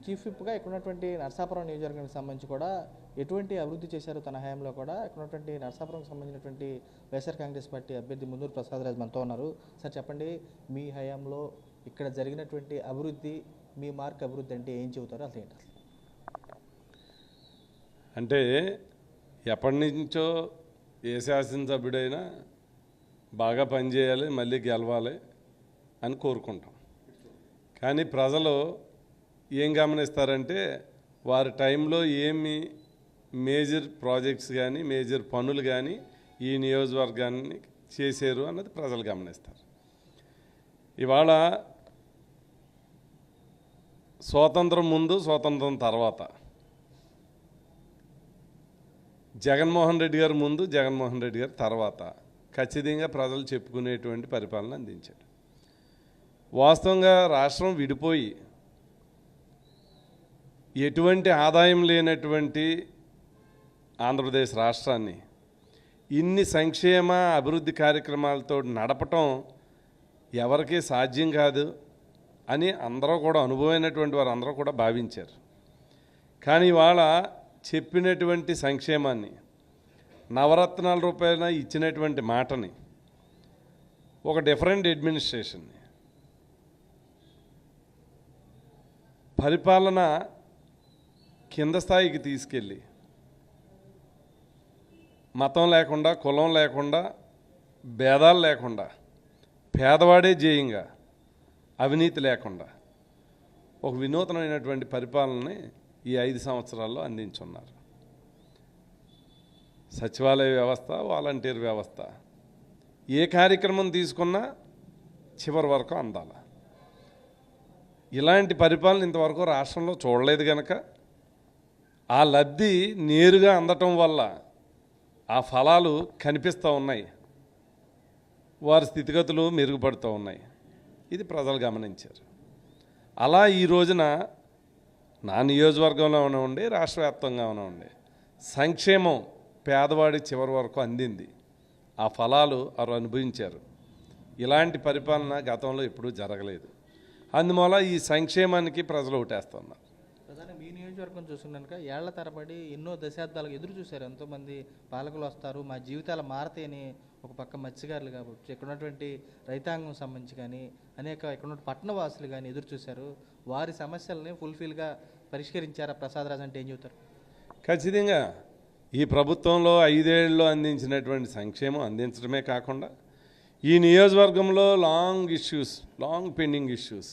Chief విప్గా ఇక్కడ ఉన్నటువంటి నరసాపురం నియోజకవర్గానికి సంబంధించి కూడా ఎటువంటి అభివృద్ధి చేశారు తన హయాంలో కూడా ఇక్కడ ఉన్నటువంటి నరసాపురంకి సంబంధించినటువంటి వైఎస్ఆర్ కాంగ్రెస్ పార్టీ అభ్యర్థి మున్నూరు ప్రసాదరాజు మనతో ఉన్నారు. సార్ చెప్పండి, మీ హయాంలో ఇక్కడ జరిగినటువంటి అభివృద్ధి, మీ మార్క్ అభివృద్ధి అంటే ఏం చెబుతారో అసలు ఏంటి? అంటే ఎప్పటి నుంచో ఏ శాసనసభ్యుడైనా బాగా పనిచేయాలి, మళ్ళీ గెలవాలి అని కోరుకుంటాం. కానీ ప్రజలు ఏం గమనిస్తారంటే వారి టైంలో ఏమి మేజర్ ప్రాజెక్ట్స్ కానీ మేజర్ పనులు కానీ ఈ నియోజకవర్గాన్ని చేశారు అన్నది ప్రజలు గమనిస్తారు. ఇవాళ స్వాతంత్రం ముందు స్వాతంత్రం తర్వాత, జగన్మోహన్ రెడ్డి గారు ముందు జగన్మోహన్ రెడ్డి గారు తర్వాత ఖచ్చితంగా ప్రజలు చెప్పుకునేటువంటి పరిపాలన అందించాడు. వాస్తవంగా రాష్ట్రం విడిపోయి ఎటువంటి ఆదాయం లేనటువంటి ఆంధ్రప్రదేశ్ రాష్ట్రాన్ని ఇన్ని సంక్షేమ అభివృద్ధి కార్యక్రమాలతో నడపటం ఎవరికీ సాధ్యం కాదు అని అందరూ కూడా అనుభవమైనటువంటి వారు అందరూ కూడా భావించారు. కానీ ఇవాళ చెప్పినటువంటి సంక్షేమాన్ని, నవరత్నాల రూపాయన ఇచ్చినటువంటి మాటని, ఒక డిఫరెంట్ అడ్మినిస్ట్రేషన్ని, పరిపాలన కింద స్థాయికి తీసుకెళ్ళి మతం లేకుండా, కులం లేకుండా, భేదాలు లేకుండా, పేదవాడే జేయంగా, అవినీతి లేకుండా ఒక వినూతనమైనటువంటి పరిపాలనని ఈ 5 సంవత్సరాల్లో అందించున్నారు. సచివాలయ వ్యవస్థ, వాలంటీర్ వ్యవస్థ, ఏ కార్యక్రమం తీసుకున్నా చివరి వరకు అందాల. ఇలాంటి పరిపాలన ఇంతవరకు రాష్ట్రంలో చూడలేదు కనుక ఆ లబ్ధి నేరుగా అందటం వల్ల ఆ ఫలాలు కనిపిస్తూ ఉన్నాయి, వారి స్థితిగతులు మెరుగుపడుతూ ఉన్నాయి. ఇది ప్రజలు గమనించారు. అలా ఈ రోజున నా నియోజకవర్గంలో ఉండి రాష్ట్ర వ్యాప్తంగా ఉండి సంక్షేమం పేదవాడి చివరి వరకు అందింది. ఆ ఫలాలు వారు అనుభవించారు. ఇలాంటి పరిపాలన గతంలో ఎప్పుడూ జరగలేదు. అందువల్ల ఈ సంక్షేమానికి ప్రజలు ఓటేస్తున్నారు. ప్రధానంగా మీ నియోజకవర్గం చూసుకున్నాక ఏళ్ల తరబడి ఎన్నో దశాబ్దాలకు ఎదురు చూశారు. ఎంతోమంది పాలకులు వస్తారు, మా జీవితాలు మారతాయని. ఒక పక్క మత్స్యకారులు కాబట్టి ఇక్కడ ఉన్నటువంటి రైతాంగం సంబంధించి కానీ అనేక ఇక్కడ ఉన్న పట్టణవాసులు కానీ ఎదురు చూశారు. వారి సమస్యలని ఫుల్ఫిల్గా పరిష్కరించారా ప్రసాదరాజు అంటే ఏం చెబుతారు? ఖచ్చితంగా ఈ ప్రభుత్వంలో 5 ఏళ్ళలో అందించినటువంటి సంక్షేమం అందించడమే కాకుండా ఈ నియోజకవర్గంలో లాంగ్ పెండింగ్ ఇష్యూస్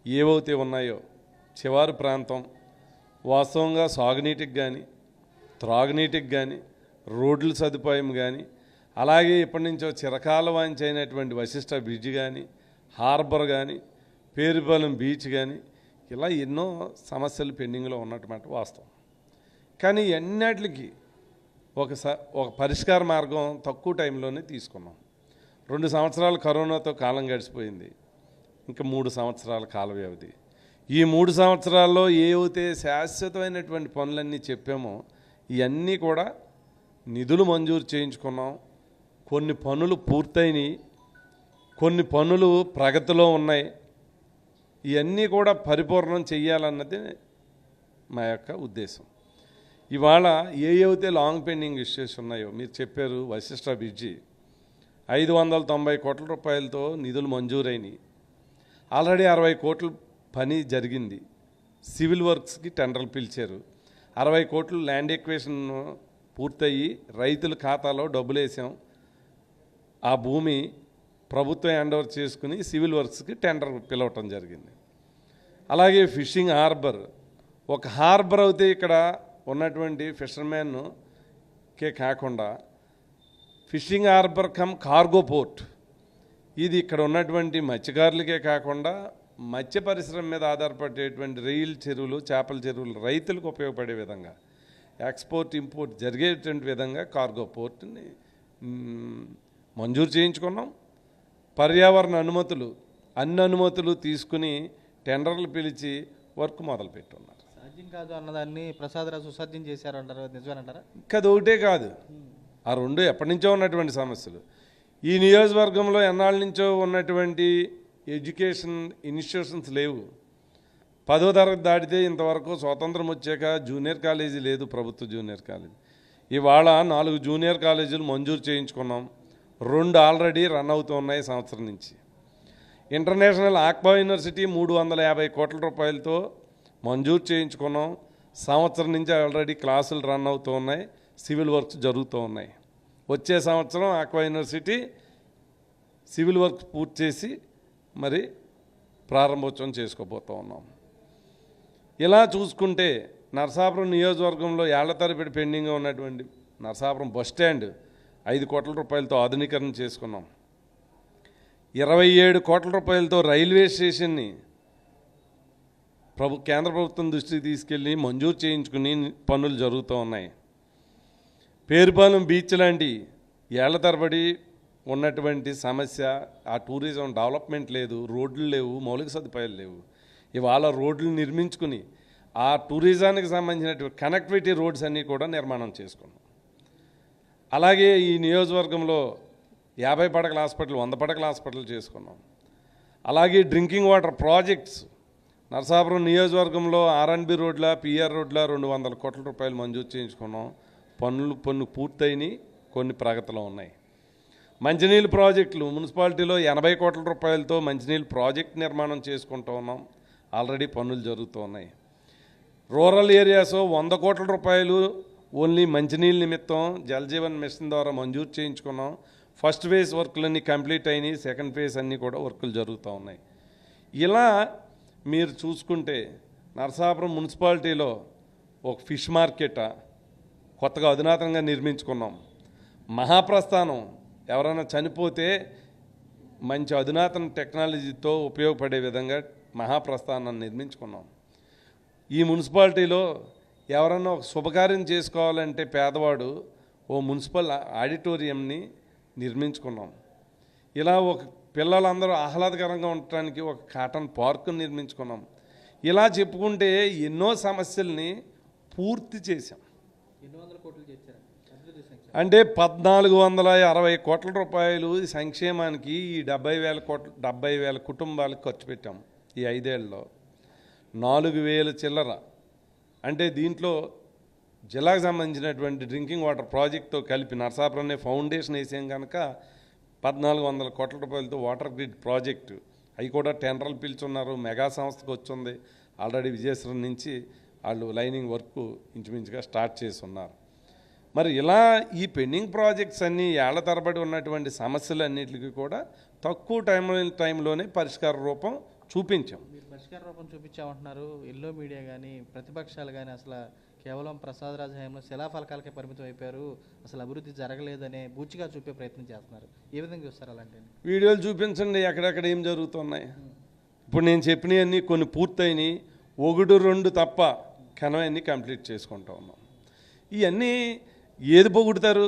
ఏవైతే ఉన్నాయో, చివరి ప్రాంతం వాస్తవంగా సాగునీటికి కానీ, త్రాగునీటికి కానీ, రోడ్ల సదుపాయం కానీ, అలాగే ఇప్పటి నుంచో చిరకాల వాంఛైనటువంటి వశిష్ట బ్రిడ్జ్ కానీ, హార్బర్ కానీ, పేరుపాలెం బీచ్ కానీ, ఇలా ఎన్నో సమస్యలు పెండింగ్లో ఉన్నటువంటి వాస్తవం. కానీ ఎన్నటికి ఒక పరిష్కార మార్గం తక్కువ టైంలోనే తీసుకున్నాం. 2 సంవత్సరాలు కరోనాతో కాలం గడిచిపోయింది. ఇంకా 3 సంవత్సరాల కాల వ్యవధి. ఈ 3 సంవత్సరాల్లో ఏవైతే శాశ్వతమైనటువంటి పనులన్నీ చెప్పామో ఇవన్నీ కూడా నిధులు మంజూరు చేయించుకున్నాం. కొన్ని పనులు పూర్తయినాయి, కొన్ని పనులు ప్రగతిలో ఉన్నాయి. ఇవన్నీ కూడా పరిపూర్ణం చెయ్యాలన్నది మా యొక్క ఉద్దేశం. ఇవాళ ఏవైతే లాంగ్ పెండింగ్ ఇష్యూస్ ఉన్నాయో మీరు చెప్పారు. వశిష్ట బ్రిడ్జి 590 కోట్ల రూపాయలతో నిధులు మంజూరైనవి. ఆల్రెడీ 60 కోట్ల పని జరిగింది. సివిల్ వర్క్స్కి టెండర్లు పిలిచారు. 60 కోట్లు ల్యాండ్ ఎక్వేషన్ పూర్తయ్యి రైతుల ఖాతాలో డబ్బులు వేసాం. ఆ భూమి ప్రభుత్వం హ్యాండ్ ఓవర్ చేసుకుని సివిల్ వర్క్స్కి టెండర్ పిలవటం జరిగింది. అలాగే ఫిషింగ్ హార్బర్, ఒక హార్బర్ అయితే ఇక్కడ ఉన్నటువంటి ఫిషర్మెన్కే కాకుండా fishing harbour come cargo port, ఇది ఇక్కడ ఉన్నటువంటి మత్స్యకారులకే కాకుండా మత్స్య పరిశ్రమ మీద ఆధారపడేటువంటి రొయ్యల చెరువులు, చేపల చెరువులు రైతులకు ఉపయోగపడే విధంగా, ఎక్స్పోర్ట్ ఇంపోర్ట్ జరిగేటువంటి విధంగా కార్గో పోర్ట్ని మంజూరు చేయించుకున్నాం. పర్యావరణ అనుమతులు, అన్ని అనుమతులు తీసుకుని టెండర్లు పిలిచి వర్క్ మొదలుపెట్టున్నారు. సాధ్యం కాదు అన్నదాన్ని ప్రసాదరాజు సుసాధ్యం చేశారంటారు, నిజమేనంటారా? ఇంకా అది ఒకటే కాదు, ఆ 2 ఎప్పటి నుంచో ఉన్నటువంటి సమస్యలు. ఈ నియోజకవర్గంలో ఎన్నాళ్ళ నుంచో ఉన్నటువంటి ఎడ్యుకేషన్ ఇన్స్టిట్యూషన్స్ లేవు. 10వ తరగతి దాటితే ఇంతవరకు స్వాతంత్రం వచ్చాక జూనియర్ కాలేజీ లేదు, ప్రభుత్వ జూనియర్ కాలేజీ. ఇవాళ 4 జూనియర్ కాలేజీలు మంజూరు చేయించుకున్నాం, 2 ఆల్రెడీ రన్ అవుతున్నాయి సంవత్సరం నుంచి. ఇంటర్నేషనల్ ఆక్వా యూనివర్సిటీ 350 కోట్ల రూపాయలతో మంజూరు చేయించుకున్నాం, సంవత్సరం నుంచి ఆల్రెడీ క్లాసులు రన్ అవుతూ ఉన్నాయి, సివిల్ వర్క్స్ జరుగుతూ ఉన్నాయి. వచ్చే సంవత్సరం ఆక్వా యూనివర్సిటీ సివిల్ వర్క్స్ పూర్తి చేసి మరి ప్రారంభోత్సవం చేసుకోబోతూ ఉన్నాం. ఇలా చూసుకుంటే నరసాపురం నియోజకవర్గంలో ఏళ్ల తరబడి పెండింగ్గా ఉన్నటువంటి నరసాపురం బస్ స్టాండ్ 5 కోట్ల రూపాయలతో ఆధునీకరణ చేసుకున్నాం. 27 కోట్ల రూపాయలతో రైల్వే స్టేషన్ని కేంద్ర ప్రభుత్వం దృష్టికి తీసుకెళ్ళి మంజూరు చేయించుకుని పనులు జరుగుతూ ఉన్నాయి. పేరుపాలెం బీచ్ లాంటి ఏళ్ల తరబడి ఉన్నటువంటి సమస్య, ఆ టూరిజం డెవలప్మెంట్ లేదు, రోడ్లు లేవు, మౌలిక సదుపాయాలు లేవు. ఇవాళ రోడ్లు నిర్మించుకుని ఆ టూరిజానికి సంబంధించినటువంటి కనెక్టివిటీ రోడ్స్ అన్నీ కూడా నిర్మాణం చేసుకున్నాం. అలాగే ఈ నియోజకవర్గంలో 50 పడకల హాస్పిటల్, 100 పడకల హాస్పిటల్ చేసుకున్నాం. అలాగే డ్రింకింగ్ వాటర్ ప్రాజెక్ట్స్ నరసాపురం నియోజకవర్గంలో ఆర్ఎన్బి రోడ్ల, పిఆర్ రోడ్ల 200 కోట్ల రూపాయలు మంజూరు చేయించుకున్నాం. పనులు పూర్తయినాయి, కొన్ని ప్రగతిలో ఉన్నాయి. మంచినీళ్ళు ప్రాజెక్టులు మున్సిపాలిటీలో 80 కోట్ల రూపాయలతో మంచినీళ్ళు ప్రాజెక్ట్ నిర్మాణం చేసుకుంటూ ఉన్నాం, ఆల్రెడీ పనులు జరుగుతూ ఉన్నాయి. రూరల్ ఏరియాస్ 100 కోట్ల రూపాయలు ఓన్లీ మంచినీళ్ళ నిమిత్తం జలజీవన్ మిషన్ ద్వారా మంజూరు చేయించుకున్నాం. ఫస్ట్ ఫేజ్ వర్కులన్నీ కంప్లీట్ అయినాయి, సెకండ్ ఫేజ్ అన్నీ కూడా వర్కులు జరుగుతూ ఉన్నాయి. ఇలా మీరు చూసుకుంటే నరసాపురం మున్సిపాలిటీలో ఒక ఫిష్ మార్కెట్ కొత్తగా అధునాతనంగా నిర్మించుకున్నాం. మహాప్రస్థానం ఎవరైనా చనిపోతే మంచి అధునాతన టెక్నాలజీతో ఉపయోగపడే విధంగా మహాప్రస్థానాన్ని నిర్మించుకున్నాం. ఈ మున్సిపాలిటీలో ఎవరన్నా ఒక శుభకార్యం చేసుకోవాలంటే పేదవాడు ఓ మున్సిపల్ ఆడిటోరియంని నిర్మించుకున్నాం. ఇలా ఒక పిల్లలందరూ ఆహ్లాదకరంగా ఉండటానికి ఒక కాటన్ పార్కు నిర్మించుకున్నాం. ఇలా చెప్పుకుంటే ఎన్నో సమస్యల్ని పూర్తి చేశాం. అంటే 1460 కోట్ల రూపాయలు సంక్షేమానికి ఈ 70,000 కుటుంబాలకు ఖర్చు పెట్టాం. ఈ 5 ఏళ్లలో 4,000 చిల్లర. అంటే దీంట్లో జిల్లాకు సంబంధించినటువంటి డ్రింకింగ్ వాటర్ ప్రాజెక్టుతో కలిపి నరసాపురం ఫౌండేషన్ వేసాం కనుక 1,400 కోట్ల రూపాయలతో వాటర్ గ్రిడ్ ప్రాజెక్టు, అవి కూడా టెండర్లు పిలుచున్నారు. మెగా సంస్థకు వచ్చింది, ఆల్రెడీ విజయశ్వరం నుంచి వాళ్ళు లైనింగ్ వర్క్ ఇంచుమించుగా స్టార్ట్ చేసి ఉన్నారు. మరి ఇలా ఈ పెండింగ్ ప్రాజెక్ట్స్ అన్నీ ఏళ్ల తరబడి ఉన్నటువంటి సమస్యలన్నింటికి కూడా తక్కువ టైంలోనే పరిష్కార రూపం చూపించాం. మీరు పరిష్కార రూపం చూపించామంటున్నారు. ఎల్లో మీడియా కానీ ప్రతిపక్షాలు కానీ అసలు కేవలం ప్రసాదరాజు హయాంలో శిలాఫలకాలకే పరిమితం అయిపోయారు, అసలు అభివృద్ధి జరగలేదనే బూచిగా చూపే ప్రయత్నం చేస్తున్నారు. ఏ విధంగా చూస్తారు అలాంటి వీడియోలు చూపించండి, ఎక్కడెక్కడ ఏం జరుగుతున్నాయి. ఇప్పుడు నేను చెప్పినవన్నీ కొన్ని పూర్తయినాయి, 1-2 తప్ప కనవన్నీ కంప్లీట్ చేసుకుంటూ ఉన్నాం. ఇవన్నీ ఏది పొగుడుతారు?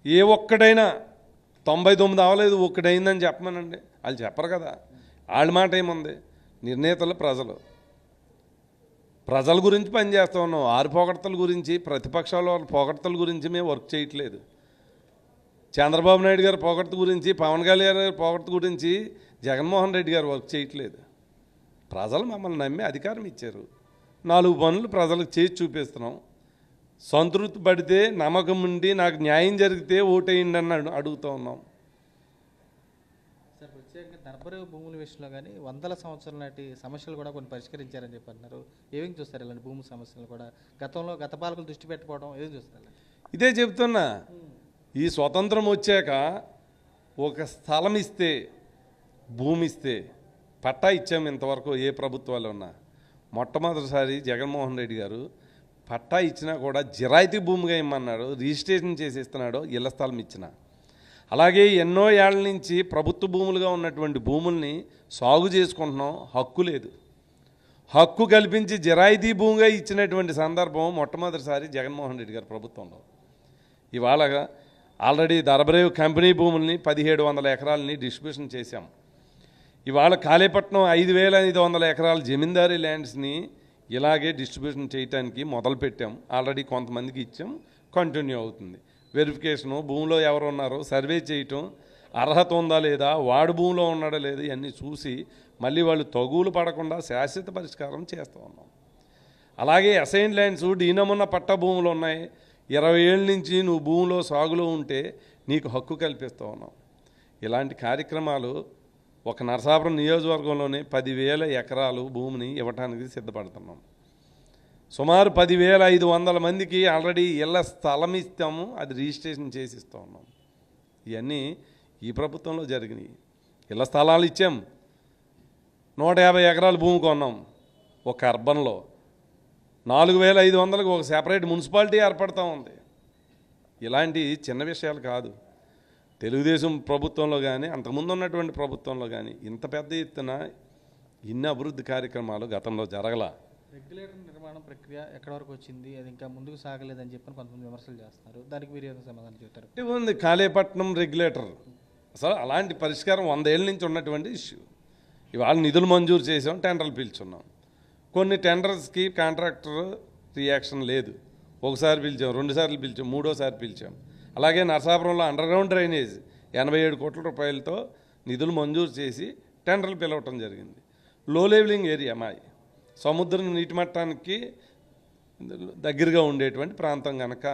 ఏ ఒక్కడైనా 99 అవ్వలేదు, ఒక్కడైందని చెప్పమనండి, వాళ్ళు చెప్పరు కదా. వాళ్ళ మాట ఏముంది? నిర్ణేతలు ప్రజల గురించి పనిచేస్తూ ఉన్నాం. ఆరు పొగడ్తల గురించి, ప్రతిపక్షాల వాళ్ళ పొగడ్తల గురించి మేము వర్క్ చేయట్లేదు. చంద్రబాబు నాయుడు గారి పొగడ్త గురించి, పవన్ కళ్యాణ్ గారి పొగడ్త గురించి జగన్మోహన్ రెడ్డి గారు వర్క్ చేయట్లేదు. ప్రజలు మమ్మల్ని నమ్మి అధికారం ఇచ్చారు, 4 పనులు ప్రజలకు చేసి చూపిస్తున్నాం. సంతృప్తి పడితే, నమ్మకం ఉండి నాకు న్యాయం జరిగితే ఓటేయండి అని అడుగుతూ ఉన్నాం. సార్, ప్రత్యేకంగా దర్బరేవు భూముల విషయంలో కానీ 100 సంవత్సరాల నాటి సమస్యలు కూడా కొన్ని పరిష్కరించారని చెప్పి అన్నారు. ఏమేమి చూస్తారు ఇలాంటి భూమి సమస్యలు కూడా? గత పాలకులు దృష్టి పెట్టుకోవడం ఏం చూస్తారు? ఇదే చెప్తున్నా, ఈ స్వతంత్రం వచ్చాక ఒక స్థలం ఇస్తే, భూమి ఇస్తే, పట్టా ఇచ్చాము. ఇంతవరకు ఏ ప్రభుత్వాలు ఉన్నా మొట్టమొదటిసారి జగన్మోహన్ రెడ్డి గారు పట్టా ఇచ్చినా కూడా జిరాయితీ భూమిగా ఇమ్మన్నాడు, రిజిస్ట్రేషన్ చేసి ఇస్తున్నాడు, ఇళ్ల స్థలం ఇచ్చిన. అలాగే ఎన్నో ఏళ్ల నుంచి ప్రభుత్వ భూములుగా ఉన్నటువంటి భూముల్ని సాగు చేసుకుంటున్నాం, హక్కు లేదు. హక్కు కల్పించి జిరాయితీ భూమిగా ఇచ్చినటువంటి సందర్భం మొట్టమొదటిసారి జగన్మోహన్ రెడ్డి గారి ప్రభుత్వంలో. ఇవాళ ఆల్రెడీ దర్బరేవు కంపెనీ భూముల్ని 1700 ఎకరాలని డిస్ట్రిబ్యూషన్ చేశాం. ఇవాళ కాళీపట్నం 5,500 ఎకరాల జమీందారీ ల్యాండ్స్ని ఇలాగే డిస్ట్రిబ్యూషన్ చేయడానికి మొదలుపెట్టాం. ఆల్రెడీ కొంతమందికి ఇచ్చాం, కంటిన్యూ అవుతుంది. వెరిఫికేషను, భూమిలో ఎవరు ఉన్నారో సర్వే చేయటం, అర్హత ఉందా లేదా, వాడు భూమిలో ఉన్నాడా లేదా, ఇవన్నీ చూసి మళ్ళీ వాళ్ళు తగులు పడకుండా శాశ్వత పరిష్కారం చేస్తూ ఉన్నాం. అలాగే అసైన్ ల్యాండ్స్ డీనమున్న పట్ట భూములు ఉన్నాయి, 20 ఏళ్ళ నుంచి నువ్వు భూమిలో సాగులో ఉంటే నీకు హక్కు కల్పిస్తూ ఉన్నాం. ఇలాంటి కార్యక్రమాలు ఒక నరసాపురం నియోజకవర్గంలోనే 10,000 ఎకరాలు భూమిని ఇవ్వటానికి సిద్ధపడుతున్నాం. సుమారు 10,500 మందికి ఆల్రెడీ ఇళ్ల స్థలం ఇస్తాము, అది రిజిస్ట్రేషన్ చేసి ఇస్తూ ఉన్నాం. ఇవన్నీ ఈ ప్రభుత్వంలో జరిగినాయి. ఇళ్ల స్థలాలు ఇచ్చాం, 150 ఎకరాల భూమి కొన్నాం ఒక అర్బన్లో. 4,500కి ఒక సెపరేట్ మున్సిపాలిటీ ఏర్పడుతూ ఉంది. ఇలాంటి చిన్న విషయాలు కాదు. తెలుగుదేశం ప్రభుత్వంలో కానీ అంతకుముందు ఉన్నటువంటి ప్రభుత్వంలో కానీ ఇంత పెద్ద ఎత్తున ఇన్ని అభివృద్ధి కార్యక్రమాలు గతంలో జరగలా. రెగ్యులేటర్ నిర్మాణం ప్రక్రియ ఎక్కడి వరకు వచ్చింది, అది ఇంకా ముందుకు సాగలేదని చెప్పని కొంతమంది విమర్శలు చేస్తున్నారు. దానికి మీరు ఏమైనా సమాధానం చెప్తారు? ఉంది కాళేపట్నం రెగ్యులేటర్, అసలు అలాంటి పరిష్కారం 100 ఏళ్ళ నుంచి ఉన్నటువంటి ఇష్యూ. ఇవాళ నిధులు మంజూరు చేసాం, టెండర్లు పిలుచున్నాం. కొన్ని టెండర్స్కి కాంట్రాక్టర్ రియాక్షన్ లేదు. ఒకసారి పిలిచాం, 2 సార్లు పిలిచాం, 3వసారి పిలిచాం. అలాగే నరసాపురంలో అండర్గ్రౌండ్ డ్రైనేజ్ 87 కోట్ల రూపాయలతో నిధులు మంజూరు చేసి టెండర్లు పిలవటం జరిగింది. లో లెవెలింగ్ ఏరియా మాది, సముద్రం నీటి మట్టానికి దగ్గరగా ఉండేటువంటి ప్రాంతం కనుక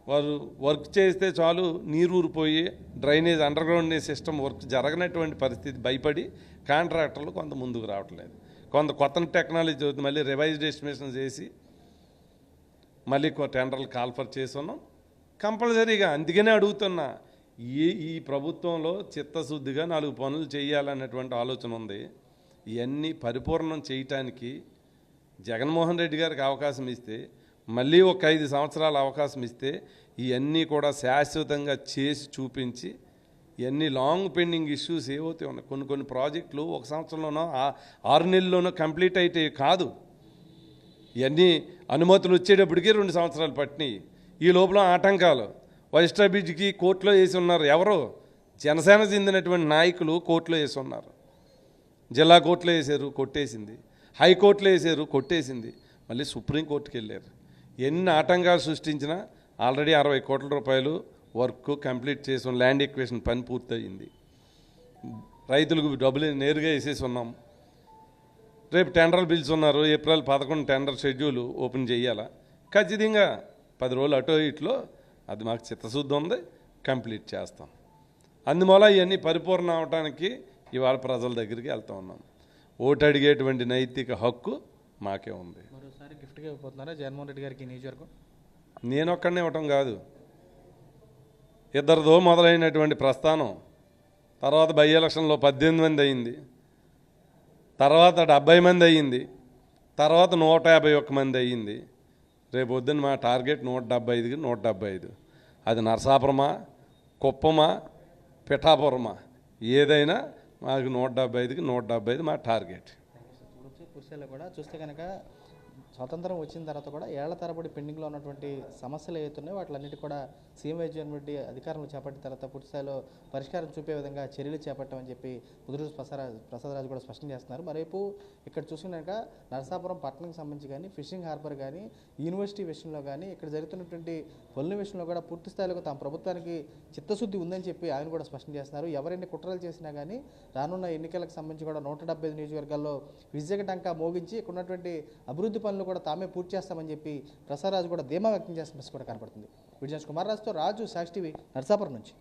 వారు వర్క్ చేస్తే చాలు నీరు ఊరిపోయి డ్రైనేజ్ అండర్గ్రౌండ్ సిస్టమ్ వర్క్ జరగనటువంటి పరిస్థితి భయపడి కాంట్రాక్టర్లు కొంత ముందుకు రావట్లేదు. కొంత కొత్త టెక్నాలజీ అవుతుంది, మళ్ళీ రివైజ్డ్ ఎస్టిమేషన్ చేసి మళ్ళీ టెండర్లు కాల్ఫర్ చేస్తున్నాం కంపల్సరీగా. అందుకనే అడుగుతున్నా, ఈ ప్రభుత్వంలో చిత్తశుద్ధిగా 4 పనులు చేయాలన్నటువంటి ఆలోచన ఉంది. ఇవన్నీ పరిపూర్ణం చేయటానికి జగన్మోహన్ రెడ్డి గారికి అవకాశం ఇస్తే, మళ్ళీ ఒక 5 సంవత్సరాల అవకాశం ఇస్తే ఇవన్నీ కూడా శాశ్వతంగా చేసి చూపించి, ఇవన్నీ లాంగ్ పెండింగ్ ఇష్యూస్ ఏవైతే ఉన్నాయి, కొన్ని ప్రాజెక్టులు 1 సంవత్సరంలోనో 6 నెలల్లోనో కంప్లీట్ అయితే కాదు. ఇవన్నీ అనుమతులు వచ్చేటప్పటికీ 2 సంవత్సరాలు పట్టినాయి. ఈ లోపల ఆటంకాలు వైస్టా బ్రిడ్జ్కి కోర్టులో వేసి ఉన్నారు. ఎవరు? జనసేన చెందినటువంటి నాయకులు కోర్టులో వేసి ఉన్నారు. జిల్లా కోర్టులో వేసారు, కొట్టేసింది. హైకోర్టులో వేసారు, కొట్టేసింది. మళ్ళీ సుప్రీంకోర్టుకి వెళ్ళారు. ఎన్ని ఆటంకాలు సృష్టించినా ఆల్రెడీ 60 కోట్ల రూపాయలు వర్క్ కంప్లీట్ చేసాం. ల్యాండ్ ఎక్వేషన్ పని పూర్తయింది. రైతులకు డబ్బులు నేరుగా వేసేసి ఉన్నాం. రేపు టెండర్లు పిలుచున్నారు. ఏప్రిల్ 11 టెండర్ షెడ్యూల్ ఓపెన్ చేయాలా. ఖచ్చితంగా 10 రోజులు అటో ఇట్లో అది మాకు చిత్తశుద్ధి ఉంది, కంప్లీట్ చేస్తాం. అందువల్ల ఇవన్నీ పరిపూర్ణ అవడానికి ఇవాళ ప్రజల దగ్గరికి వెళ్తూ ఉన్నాం. ఓటు అడిగేటువంటి నైతిక హక్కు మాకే ఉంది. మరోసారి గిఫ్ట్గా ఇవ్వబోతున్నారా జగన్మోహన్ రెడ్డి గారికి నియోజకవర్గం? నేను ఒక్కడనే ఇవ్వటం కాదు, ఇద్దరితో మొదలైనటువంటి ప్రస్థానం. తర్వాత బై ఎలక్షన్లో 18 మంది అయింది, తర్వాత 70 మంది అయ్యింది, తర్వాత 151 మంది అయ్యింది. రేపు పొద్దున్న మా టార్గెట్ 175కి 175. అది నరసాపురమా, కుప్పమా, పిఠాపురమా, ఏదైనా మాకు 175కి 175 మా టార్గెట్. పురుషులు కూడా చూస్తే కనుక స్వతంత్రం వచ్చిన తర్వాత కూడా ఏళ్ల తరబడి పెండింగ్లో ఉన్నటువంటి సమస్యలు ఏవైతున్నాయో వాటిలన్నిటి కూడా సీఎం వైఎస్ రెడ్డి అధికారంలో చేపట్టిన తర్వాత పూర్తి స్థాయిలో పరిష్కారం చూపే విధంగా చర్యలు చేపట్టామని చెప్పి ముదురు ప్రసాదరాజు కూడా స్పష్టం చేస్తున్నారు. మరోవైపు ఇక్కడ చూసుకున్నాక నరసాపురం పట్టణంకి సంబంధించి కానీ, ఫిషింగ్ హార్బర్ కానీ, యూనివర్సిటీ విషయంలో కానీ, ఇక్కడ జరుగుతున్నటువంటి పనుల విషయంలో కూడా పూర్తి స్థాయిలో తమ ప్రభుత్వానికి చిత్తశుద్ధి ఉందని చెప్పి ఆయన కూడా స్పష్టం చేస్తున్నారు. ఎవరైనా కుట్రలు చేసినా కానీ రానున్న ఎన్నికలకు సంబంధించి కూడా 175 నియోజకవర్గాల్లో విజయ టంకా మోగించి ఇక్కడ ఉన్నటువంటి అభివృద్ధి పనులు కూడా తామే పూర్తి చేస్తామని చెప్పి ప్రసాదరాజు కూడా ధీమా వ్యక్తం చేస్తున్న కూడా కనపడుతుంది. విజయన్స్ కుమార్ రాజుతో రాజు, సాక్షి టీవీ, నరసాపురం నుంచి.